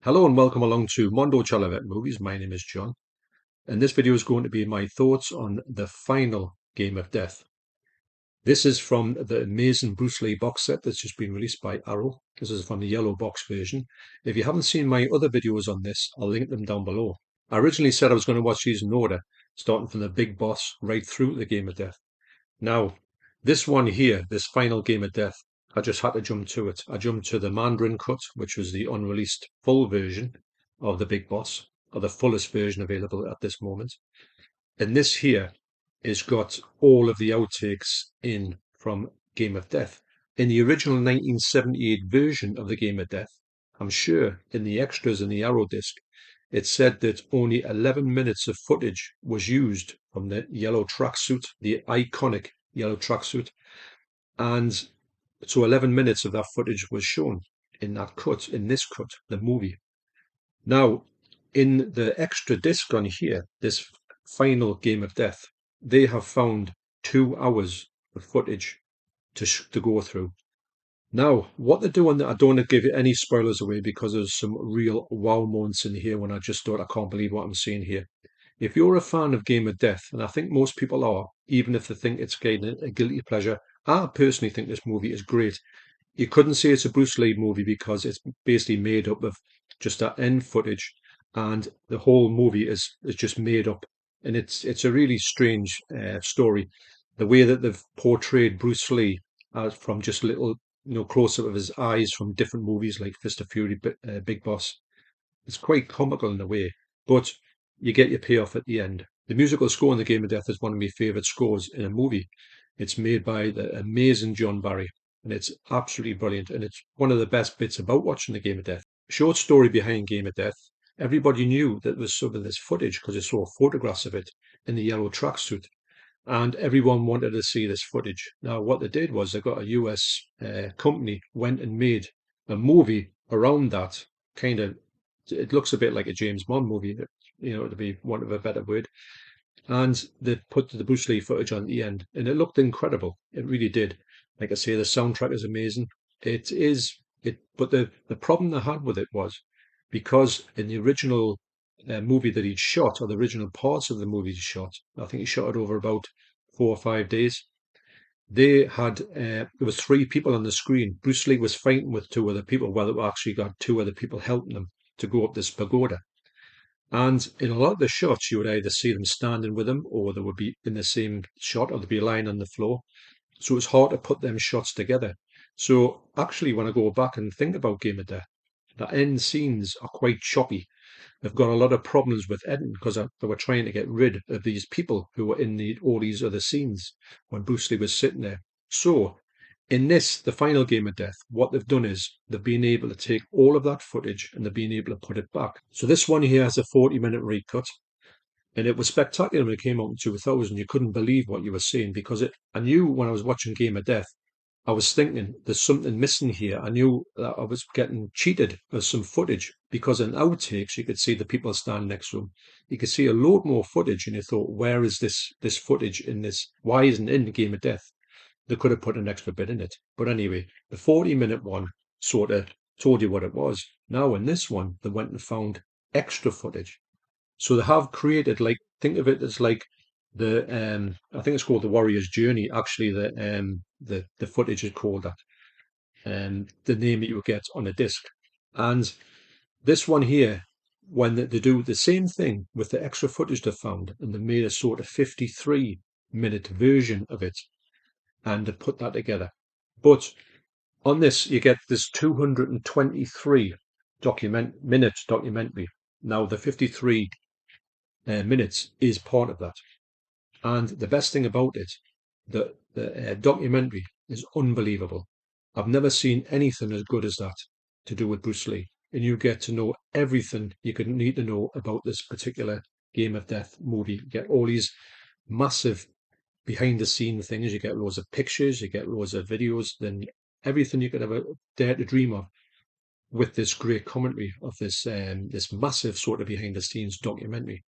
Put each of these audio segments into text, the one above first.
Hello and welcome along to Mondo Chelloveck Movies. My name is John, and this video is going to be my thoughts on the final Game of Death. This is from the amazing Bruce Lee box set that's just been released by Arrow. This is from the yellow box version. If you haven't seen my other videos on this, I'll link them down below. I originally said I was going to watch these in order, starting from the big boss right through the Game of Death. Now, this one here, this final Game of Death, I just had to jump to it. I jumped to the Mandarin Cut, which was the unreleased full version of the Big Boss, or the fullest version available at this moment. And this here has got all of the outtakes in from Game of Death. In the original 1978 version of the Game of Death, I'm sure in the extras in the Arrow disc, it said that only 11 minutes of footage was used from the yellow tracksuit, the iconic yellow tracksuit. And so 11 minutes of that footage was shown in that cut, in this cut, the movie. Now, in the extra disc on here, this final Game of Death, they have found 2 hours of footage to go through. Now, what they're doing, I don't want to give you any spoilers away because there's some real wow moments in here when I just thought, I can't believe what I'm seeing here. If you're a fan of Game of Death, and I think most people are, even if they think it's a guilty pleasure, I personally think this movie is great. You couldn't say it's a Bruce Lee movie because it's basically made up of just that end footage, and the whole movie is just made up. And it's a really strange story. The way that they've portrayed Bruce Lee from just little close up of his eyes from different movies like Fist of Fury, Big Boss. It's quite comical in a way, but you get your payoff at the end. The musical score in the Game of Death is one of my favourite scores in a movie. It's made by the amazing John Barry, and it's absolutely brilliant. And it's one of the best bits about watching the Game of Death. Short story behind Game of Death. Everybody knew that there was sort of this footage because they saw photographs of it in the yellow tracksuit, and everyone wanted to see this footage. Now, what they did was they got a US company, went and made a movie around that. Kind of, it looks a bit like a James Bond movie, to be want of a better word. And they put the Bruce Lee footage on at the end, and it looked incredible. It really did. Like I say, the soundtrack is amazing. It is it, but the problem they had with it was because in the original movie that he'd shot, or the original parts of the movie he shot, I think he shot it over about 4 or 5 days. They had there was 3 people on the screen. Bruce Lee was fighting with 2 other people. Well, it actually got 2 other people helping them to go up this pagoda. And in a lot of the shots, you would either see them standing with him, or they would be in the same shot, or they'd be lying on the floor. So it's hard to put them shots together. So actually, when I go back and think about Game of Death, the end scenes are quite choppy. They've got a lot of problems with editing because they were trying to get rid of these people who were in all these other scenes when Bruce Lee was sitting there. So in this, the final Game of Death, what they've done is they've been able to take all of that footage and they've been able to put it back. So this one here has a 40-minute recut, and it was spectacular when it came out in 2000. You couldn't believe what you were seeing because I knew when I was watching Game of Death, I was thinking there's something missing here. I knew that I was getting cheated of some footage because in outtakes you could see the people standing next to him. You could see a load more footage, and you thought, where is this footage in this? Why isn't it in the Game of Death? They could have put an extra bit in it. But anyway, the 40-minute one sort of told you what it was. Now in this one, they went and found extra footage. So they have created, like, think of it as like I think it's called the Warrior's Journey. Actually, the footage is called that, the name that you would get on a disc. And this one here, when they do the same thing with the extra footage they found, and they made a sort of 53-minute version of it, and to put that together. But on this, you get this 223 minute documentary. Now, the 53 minutes is part of that. And the best thing about it, the documentary is unbelievable. I've never seen anything as good as that to do with Bruce Lee. And you get to know everything you could need to know about this particular Game of Death movie. You get all these massive behind the scene things. You get loads of pictures, you get loads of videos, then everything you could ever dare to dream of with this great commentary of this massive sort of behind the scenes documentary.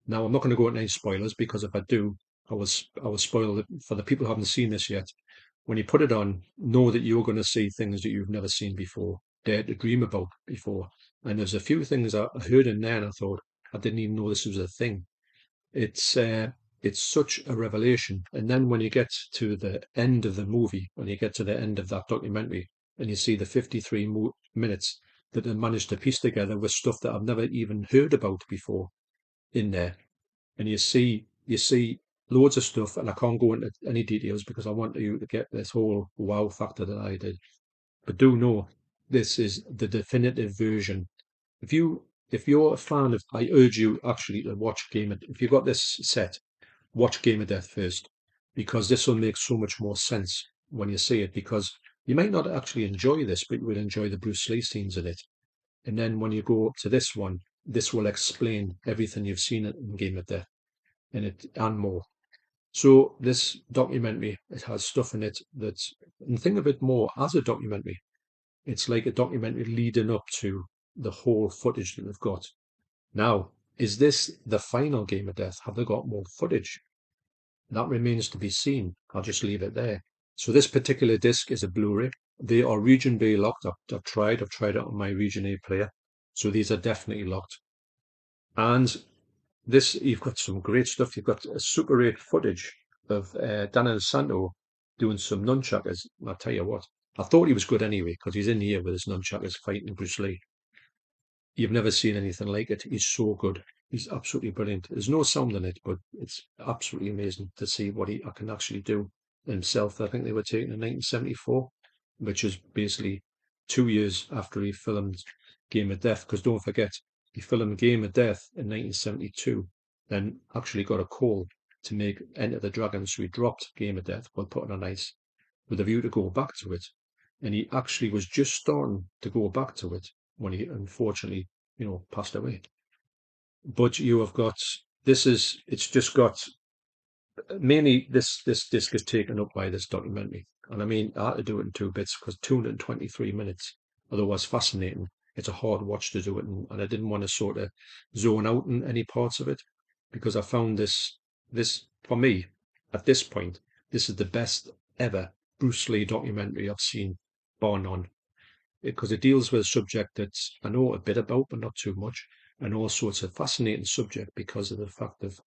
Now I'm not going to go into any spoilers because if I do, I will spoil it for the people who haven't seen this yet. When you put it on, know that you're going to see things that you've never seen before, dare to dream about before. And there's a few things I heard in there and I thought, I didn't even know this was a thing. It's such a revelation. And then when you get to the end of the movie, when you get to the end of that documentary, and you see the 53 minutes that they managed to piece together with stuff that I've never even heard about before in there, and you see loads of stuff, and I can't go into any details because I want you to get this whole wow factor that I did. But do know this is the definitive version. If you're a fan of, I urge you actually to watch if you've got this set, watch Game of Death first, because this will make so much more sense when you see it, because you might not actually enjoy this, but you will enjoy the Bruce Lee scenes in it. And then when you go to this one, this will explain everything you've seen in Game of Death and more. So this documentary, it has stuff in it and think of it more as a documentary. It's like a documentary leading up to the whole footage that they've got. Now, is this the final Game of Death? Have they got more footage? That remains to be seen. I'll just leave it there. So this particular disc is a Blu Ray. They are Region B locked. I've tried it on my Region A player. So these are definitely locked. And this, you've got some great stuff. You've got a Super 8 footage of Daniel Santo doing some nunchakas. I'll tell you what, I thought he was good anyway because he's in here with his nunchakas fighting Bruce Lee. You've never seen anything like it. He's so good. He's absolutely brilliant. There's no sound in it, but it's absolutely amazing to see what I can actually do himself. I think they were taken in 1974, which is basically 2 years after he filmed Game of Death. Because don't forget, he filmed Game of Death in 1972, then actually got a call to make Enter the Dragon, so he dropped Game of Death while putting on ice with a view to go back to it. And he actually was just starting to go back to it when he unfortunately, passed away. But you have got it's just got mainly this disc is taken up by this documentary. And I mean, I had to do it in 2 bits because 223 minutes, otherwise fascinating. It's a hard watch to do it, and I didn't want to sort of zone out in any parts of it because I found this for me at this point, this is the best ever Bruce Lee documentary I've seen, bar none, because it deals with a subject that I know a bit about, but not too much. And also it's a fascinating subject because of the fact of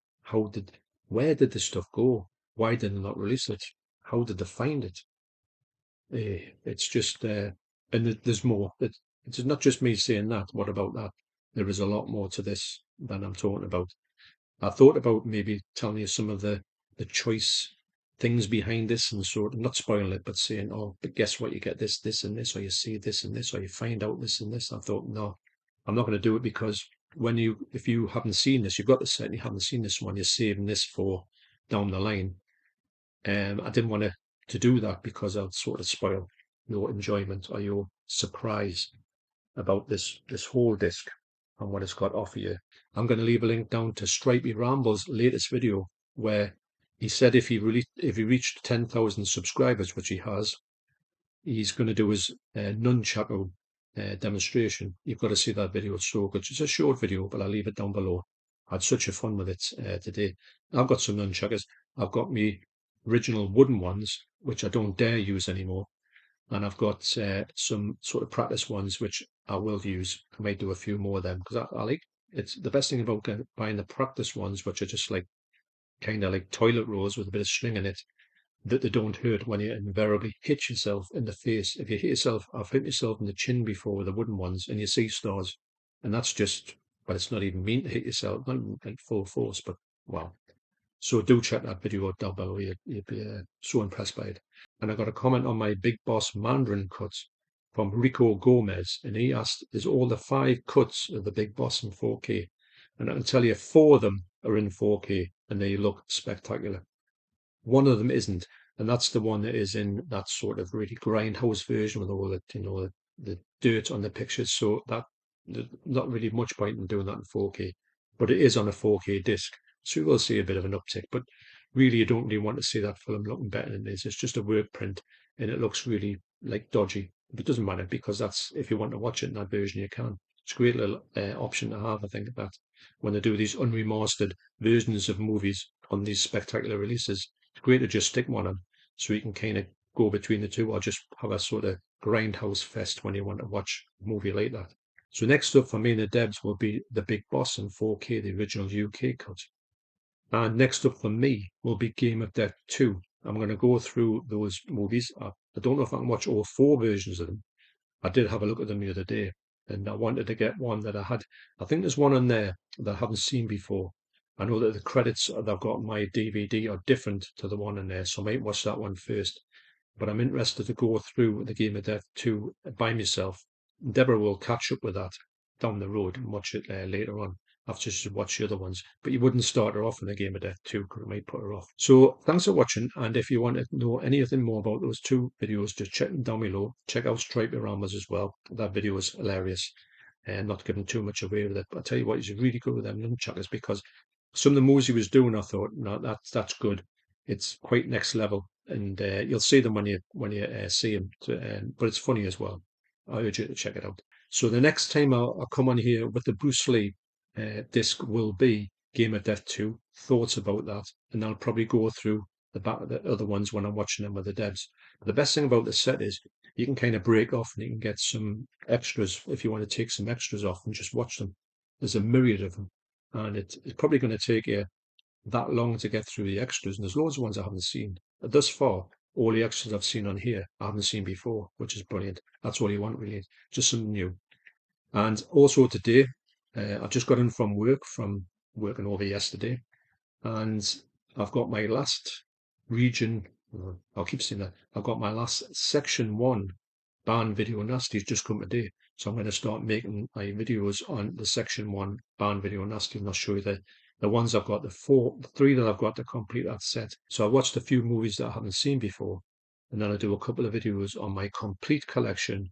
where did this stuff go? Why did they not release it? How did they find it? It's just, and there's more. It's not just me saying that. What about that? There is a lot more to this than I'm talking about. I thought about maybe telling you some of the choice things behind this and sort of not spoiling it, but saying, oh, but guess what? You get this, this, and this, or you see this and this, or you find out this and this. I thought, no, I'm not going to do it because if you haven't seen this, you've got the set and you haven't seen this one, you're saving this for down the line. I didn't want to do that because I'd sort of spoil your enjoyment or your surprise about this whole disc and what it's got to offer you. I'm going to leave a link down to Stripey Rambles' latest video where he said if he reached 10,000 subscribers, which he has, he's going to do his nunchaku demonstration. You've got to see that video. It's so good. It's a short video, but I'll leave it down below. I had such a fun with it today. I've got some nunchakus. I've got me original wooden ones, which I don't dare use anymore. And I've got some sort of practice ones, which I will use. I might do a few more of them because I like it's the best thing about buying the practice ones, which are just like kind of like toilet rolls with a bit of string in it, that they don't hurt when you invariably hit yourself in the face. If you hit yourself, I've hit myself in the chin before with the wooden ones, and you see stars, and that's just, well, it's not even mean to hit yourself, not like full force, but wow. So do check that video out down below. You'd be so impressed by it. And I got a comment on my Big Boss Mandarin cuts from Rico Gomez, and he asked, "Is all the 5 cuts of the Big Boss in 4K?" And I can tell you 4 of them are in 4K, and they look spectacular. One of them isn't, and that's the one that is in that sort of really grindhouse version with all the dirt on the pictures. So that there's not really much point in doing that in 4K, but it is on a 4K disc, so you will see a bit of an uptick. But really, you don't really want to see that film looking better than it is. It's just a work print, and it looks really like dodgy. But it doesn't matter because that's if you want to watch it in that version, you can. It's a great little option to have, I think, that when they do these unremastered versions of movies on these spectacular releases. It's great to just stick one on so you can kind of go between the two or just have a sort of grindhouse fest when you want to watch a movie like that. So next up for me and the Debs will be The Big Boss in 4K, the original UK cut. And next up for me will be Game of Death 2. I'm going to go through those movies. I don't know if I can watch all 4 versions of them. I did have a look at them the other day, and I wanted to get one that I had. I think there's one on there that I haven't seen before. I know that the credits that I've got on my DVD are different to the one in there, so I might watch that one first. But I'm interested to go through the Game of Death 2 by myself. Deborah will catch up with that down the road and watch it later on after she's watched the other ones. But you wouldn't start her off in the Game of Death 2 because it might put her off. So thanks for watching. And if you want to know anything more about those 2 videos, just check them down below. Check out Stripey Rambles as well. That video is hilarious and not giving too much away with it. But I tell you what, he's really good with them nunchuckers because some of the moves he was doing, I thought, no, that's good. It's quite next level, and you'll see them when you see them. But it's funny as well. I urge you to check it out. So the next time I'll come on here with the Bruce Lee disc will be Game of Death 2, thoughts about that, and I'll probably go through the other ones when I'm watching them with the devs. But the best thing about the set is you can kind of break off and you can get some extras if you want to take some extras off and just watch them. There's a myriad of them, and it's probably going to take you that long to get through the extras, and there's loads of ones I haven't seen. Thus far, all the extras I've seen on here, I haven't seen before, which is brilliant. That's all you want, really, just something new. And also today, I've just got in from working over yesterday, and I've got my last region, I'll keep saying that, I've got my last section 1 band video nasties just come today. So I'm going to start making my videos on the section 1 band video nasty, and I'll show you the ones I've got, the 3 that I've got to complete that set. So I watched a few movies that I haven't seen before, and then I do a couple of videos on my complete collection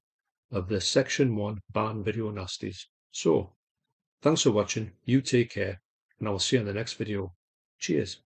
of the section 1 band video nasties. So thanks for watching, you take care, and I will see you in the next video. Cheers.